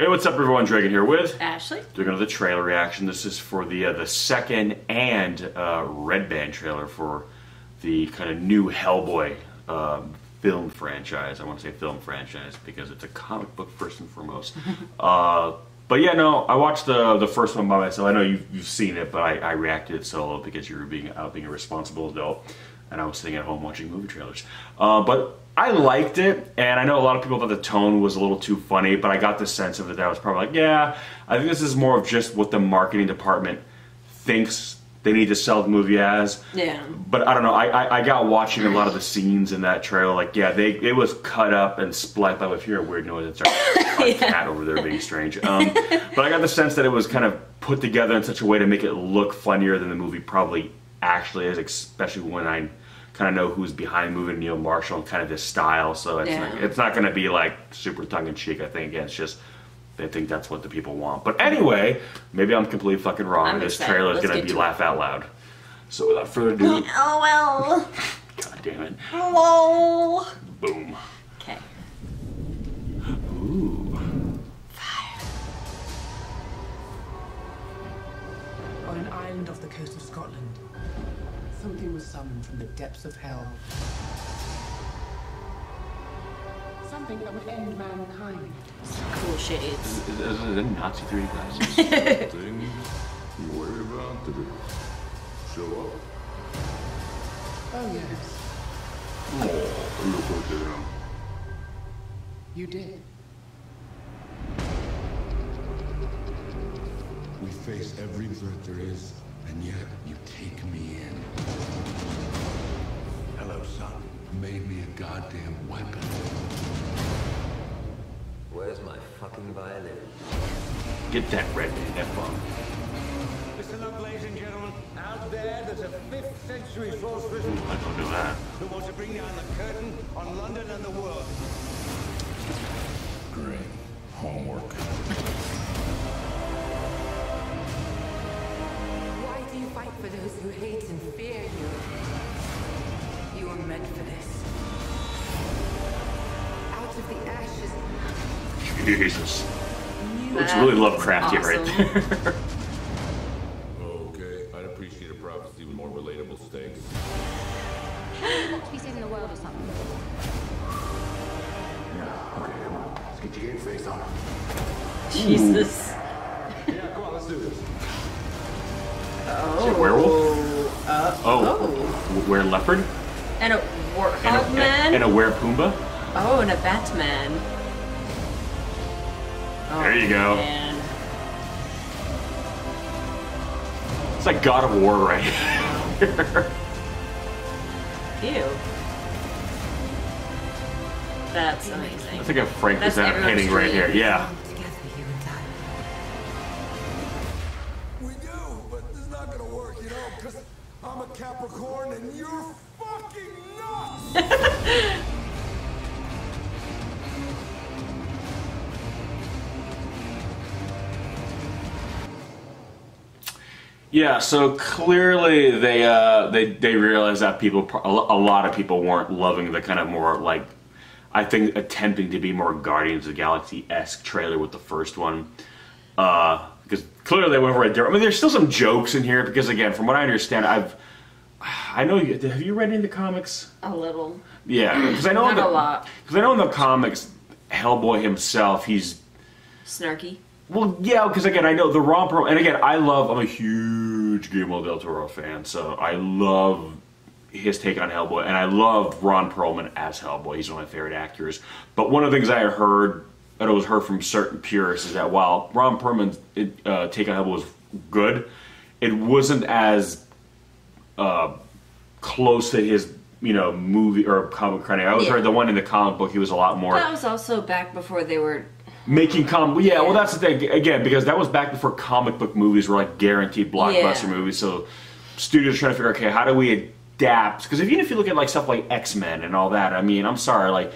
Hey, what's up, everyone? Dragon here with Ashley. Doing another trailer reaction. This is for the second and Red Band trailer for the kind of new Hellboy film franchise. I want to say film franchise because it's a comic book first and foremost. But yeah, no, I watched the first one by myself. I know you've seen it, but I reacted solo because you were being a responsible adult, and I was sitting at home watching movie trailers. But I liked it, and I know a lot of people thought the tone was a little too funny, but I got the sense of it that I was probably like, yeah, I think this is more of just what the marketing department thinks they need to sell the movie as. Yeah. But I don't know, I got watching a lot of the scenes in that trailer, like, yeah, it was cut up and spliced up. If you hear a weird noise, it's our cat over there being strange. But I got the sense that it was kind of put together in such a way to make it look funnier than the movie probably actually is, especially when I kind of know who's behind the movie, Neil Marshall, and kind of this style. So it's not going to be like super tongue-in-cheek. I think it's just they think that's what the people want. But anyway, maybe I'm completely fucking wrong. This trailer is going to be laugh out loud. So without further ado, oh well. God damn it. Whoa. Boom. Okay. Ooh. Fire. On an island off the coast of Scotland, something was summoned from the depths of hell. Something that would end mankind. Cool shades. Is it Nazi 3D glasses? Thing you worried about? Did it show up? Oh yes, Oh, you put it down. you did. We face every threat there is, and yet you take me in. Hello, son. Made me a goddamn weapon. Where's my fucking violin? Get that Red Band F-bomb. Listen up, ladies and gentlemen. Out there's a 5th century sorceress I don't do that. who wants to bring down the curtain on London and the world. Great. Homework. Why do you fight for those who hate and fear you? You were meant for this. Out of the ashes. Jesus. It's really Lovecraftian right there. Okay, I'd appreciate a prophecy with more relatable stakes. To be saving the world or something. Yeah, okay, come on. Let's get your game face on. Jesus. Yeah, come on, let's do this. Is it a werewolf? Were leopard? And a warthog man? And a were-Pumbaa? Oh, and a Batman. Oh, there you go. Man. It's like God of War right here. Ew. That's amazing. That's like a Frank That's Frazetta everyone's painting right dream. here. Yeah. Together, you and I. We do, but this is not gonna work, you know, because I'm a Capricorn and you're fucking nuts! Yeah, so clearly they realized that a lot of people weren't loving the kind of more like, I think, attempting to be more Guardians of the Galaxy-esque trailer with the first one. Because clearly they went for a different. I mean, there's still some jokes in here because, again, from what I understand, I know have you read any of the comics? A little. Yeah, because I know Not a lot. Because I know in the comics, Hellboy himself, he's Snarky. well, yeah, because again, I know the Ron Perlman, and again, I'm a huge Guillermo del Toro fan, so I love his take on Hellboy, and I love Ron Perlman as Hellboy. He's one of my favorite actors. But one of the things I heard, that was heard from certain purists, is that while Ron Perlman's take on Hellboy was good, it wasn't as close to his movie or comic credit. I always heard the one in the comic book, he was a lot more. That was also back before they were making yeah, well, that's the thing again, because that was back before comic book movies were like guaranteed blockbuster movies. So studios trying to figure out, okay, how do we adapt? Because even if you look at like stuff like X-Men and all that, I mean, I'm sorry, like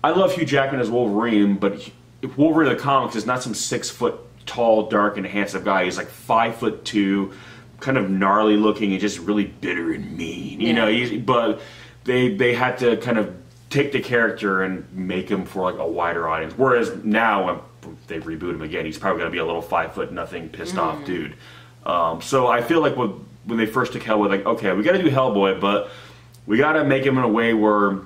I love Hugh Jackman as Wolverine, but Wolverine in the comics is not some 6 foot tall, dark, and handsome guy. He's like 5'2", kind of gnarly looking, and just really bitter and mean. You know, but they had to kind of take the character and make him for like a wider audience. Whereas now, they reboot him again, he's probably going to be a little 5'0", pissed off dude. So I feel like when they first took Hellboy, like, okay, we got to do Hellboy, but we got to make him in a way where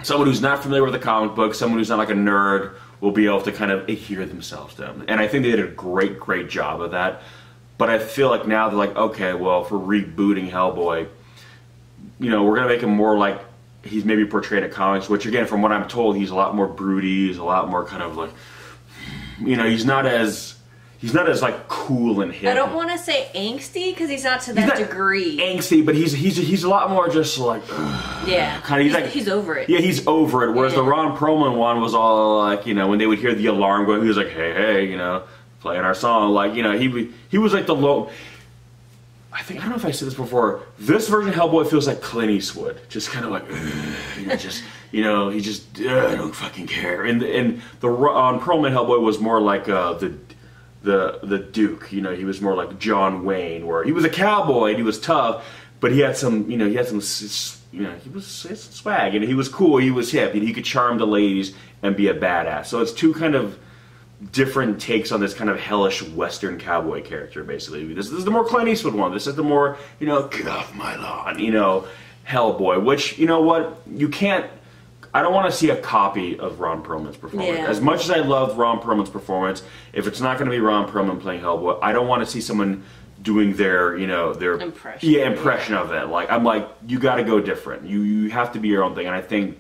someone who's not familiar with the comic book, someone who's not like a nerd, will be able to kind of adhere themselves to them. And I think they did a great job of that. But I feel like now they're like, okay, well, if we're rebooting Hellboy, you know, we're going to make him more like he's maybe portrayed in comics, which again, from what I'm told, he's a lot more broody, he's a lot more kind of like, you know, he's not as like cool and hip. I don't want to say angsty because he's not to that degree. Angsty, but he's a lot more just like yeah, kind of he's over it. Yeah, he's over it. Whereas the Ron Perlman one was all like, you know, when they would hear the alarm going, he was like, hey, you know, playing our song, like, you know, he was like the low. I don't know if I said this before. This version of Hellboy feels like Clint Eastwood, just kind of like, you know, just, you know, he just I don't fucking care. And the Ron Perlman Hellboy was more like the Duke, you know, he was more like John Wayne, where he was a cowboy and he was tough, but he had some, you know, he had some swag and he was cool, he was hip, and he could charm the ladies and be a badass. So it's two kind of different takes on this kind of hellish Western cowboy character, basically. This is the more Clint Eastwood one. This is the more, you know, get off my lawn, you know, Hellboy, which, you know what, you can't, I don't want to see a copy of Ron Perlman's performance. Yeah. As much as I love Ron Perlman's performance, if it's not going to be Ron Perlman playing Hellboy, I don't want to see someone doing their, you know, their impression of it. Like, I'm like, you got to go different. You have to be your own thing. And I think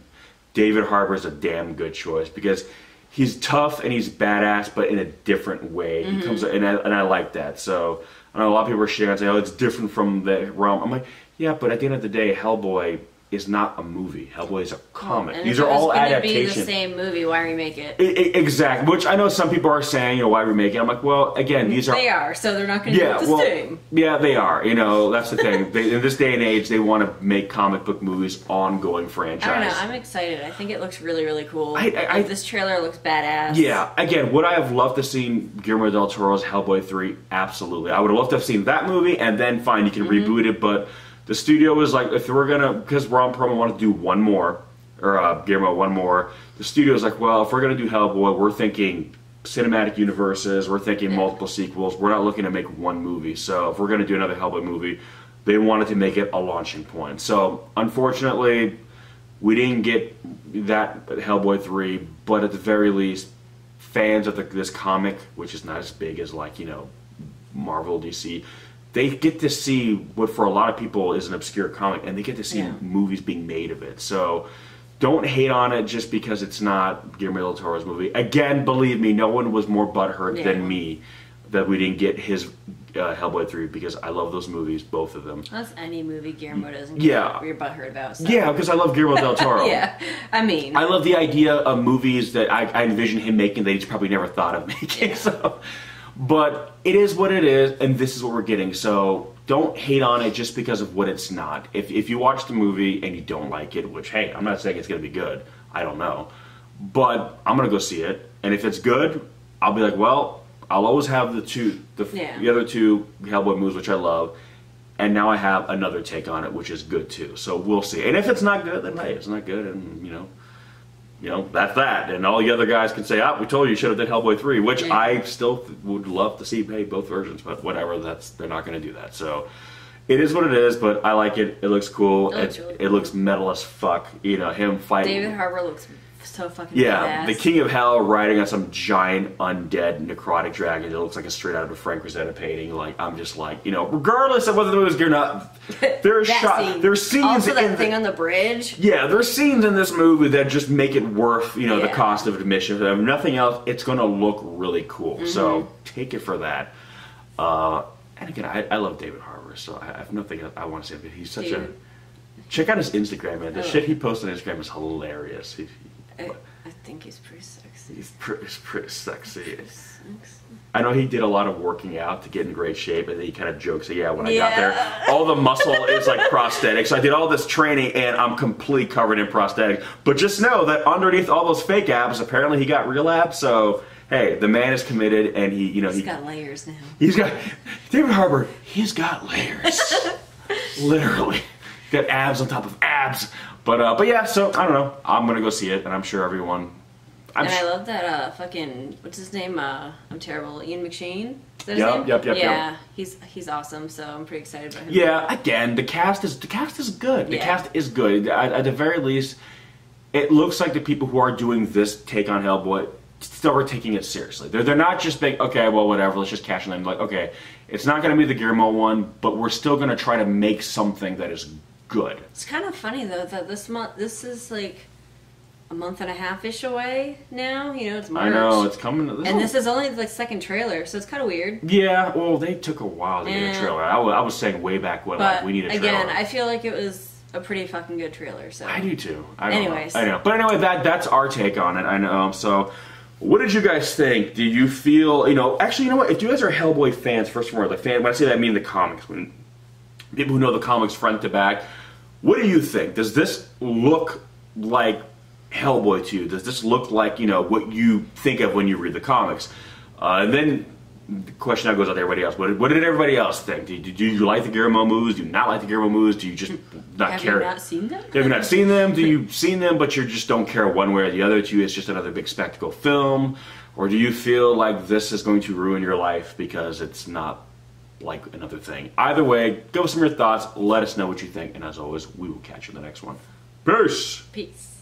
David Harbour is a damn good choice because he's tough and he's badass, but in a different way. He comes, and I like that. So I know a lot of people are shitting and saying, "Oh, it's different from the Ron." I'm like, yeah, but at the end of the day, Hellboy is not a movie. Hellboy is a comic. These are all adaptations. Be the same movie. Why remake it? Exactly. Which I know some people are saying, you know, why remake it? I'm like, well, again, these are. They are, so they're not going to do it the same. Yeah, they are. You know, that's the thing. In this day and age, they want to make comic book movies ongoing franchise. I don't know. I'm excited. I think it looks really cool. This trailer looks badass. Yeah. Again, would I have loved to see Guillermo del Toro's Hellboy 3? Absolutely. I would have loved to have seen that movie, and then fine, you can reboot it, but the studio was like, if we're gonna, because Ron Perlman wanted to do one more, or Guillermo one more, the studio was like, well, if we're gonna do Hellboy, we're thinking cinematic universes, we're thinking multiple sequels, we're not looking to make one movie. So if we're gonna do another Hellboy movie, they wanted to make it a launching point. So unfortunately, we didn't get that Hellboy 3, but at the very least, fans of this comic, which is not as big as, like, you know, Marvel, DC, they get to see what for a lot of people is an obscure comic, and they get to see movies being made of it. So don't hate on it just because it's not Guillermo del Toro's movie. Again, believe me, no one was more butthurt than me that we didn't get his Hellboy 3, because I love those movies, both of them. That's any movie Guillermo doesn't get your butthurt about. So. Yeah, because I love Guillermo del Toro. Yeah, I mean, I love the idea of movies that I envision him making that he's probably never thought of making. So. But it is what it is, and this is what we're getting. So don't hate on it just because of what it's not. If you watch the movie and you don't like it, which, hey, I'm not saying it's going to be good. I don't know. But I'm going to go see it. And if it's good, I'll be like, well, I'll always have the other two Hellboy movies, which I love. And now I have another take on it, which is good too. So we'll see. And if it's not good, then hey, it's not good. And, you know, that's that. And all the other guys can say, we told you you should have done Hellboy 3, which I still would love to see, hey, both versions, but whatever, they're not going to do that. So it is what it is, but I like it. It looks cool. It looks metal as fuck. You know, him fighting. David Harbour looks so fucking badass. The King of Hell riding on some giant undead necrotic dragon. It looks like a straight out of a Frank Rosetta painting. Like, I'm just like, you know, regardless of whether the movie's good or not, there's scenes also that thing on the bridge. Yeah, there's scenes in this movie that just make it worth, you know, the cost of admission. If nothing else, it's going to look really cool. So take it for that. And again, I love David Harbour, so I have nothing else I want to say. But he's such a. Check out his Instagram, man. The shit he posts on Instagram is hilarious. I think he's pretty sexy. He's pretty sexy. I know he did a lot of working out to get in great shape, and then he kind of jokes, when I got there, all the muscle is like prosthetic. So I did all this training, and I'm completely covered in prosthetics. But just know that underneath all those fake abs, apparently he got real abs. So hey, the man is committed, and he's got layers now. David Harbour. He's got layers, literally. Got abs on top of abs. But yeah, so I don't know. I'm gonna go see it, and I'm sure everyone And I love that fucking, what's his name? I'm terrible. Ian McShane? Is that his name? Yep. Yeah, he's awesome, so I'm pretty excited about him. Yeah, again, the cast is good. The cast is good. At the very least, it looks like the people who are doing this take on Hellboy still are taking it seriously. They're not just being, okay, well, whatever, let's just cash in. Like, okay, it's not going to be the Guillermo one, but we're still going to try to make something that is good. It's kind of funny, though, that this is like a month and a half-ish away now. You know, it's March. I know, it's coming. This is only the second trailer, so it's kind of weird. Yeah, well, they took a while to get a trailer. I was saying way back when, like, we need a trailer. Again, I feel like it was a pretty fucking good trailer. So I do too. I know. But anyway, that's our take on it. I know. So, what did you guys think? Do you feel, actually, you know what? If you guys are Hellboy fans, first of all, like when I say that, I mean the comics. When people who know the comics front to back, what do you think? Does this look like Hellboy to you? Does this look like, what you think of when you read the comics? And then the question now goes out to everybody else. What did everybody else think? Do you like the Guillermo movies? Do you not like the Guillermo movies? Do you just not care? Have you not seen them? Have you not seen them? Do you seen them but you just don't care one way or the other? To you, it's just another big spectacle film? Or do you feel like this is going to ruin your life because it's not like another thing? Either way, give us some of your thoughts. Let us know what you think. And as always, we will catch you in the next one. Peace! Peace.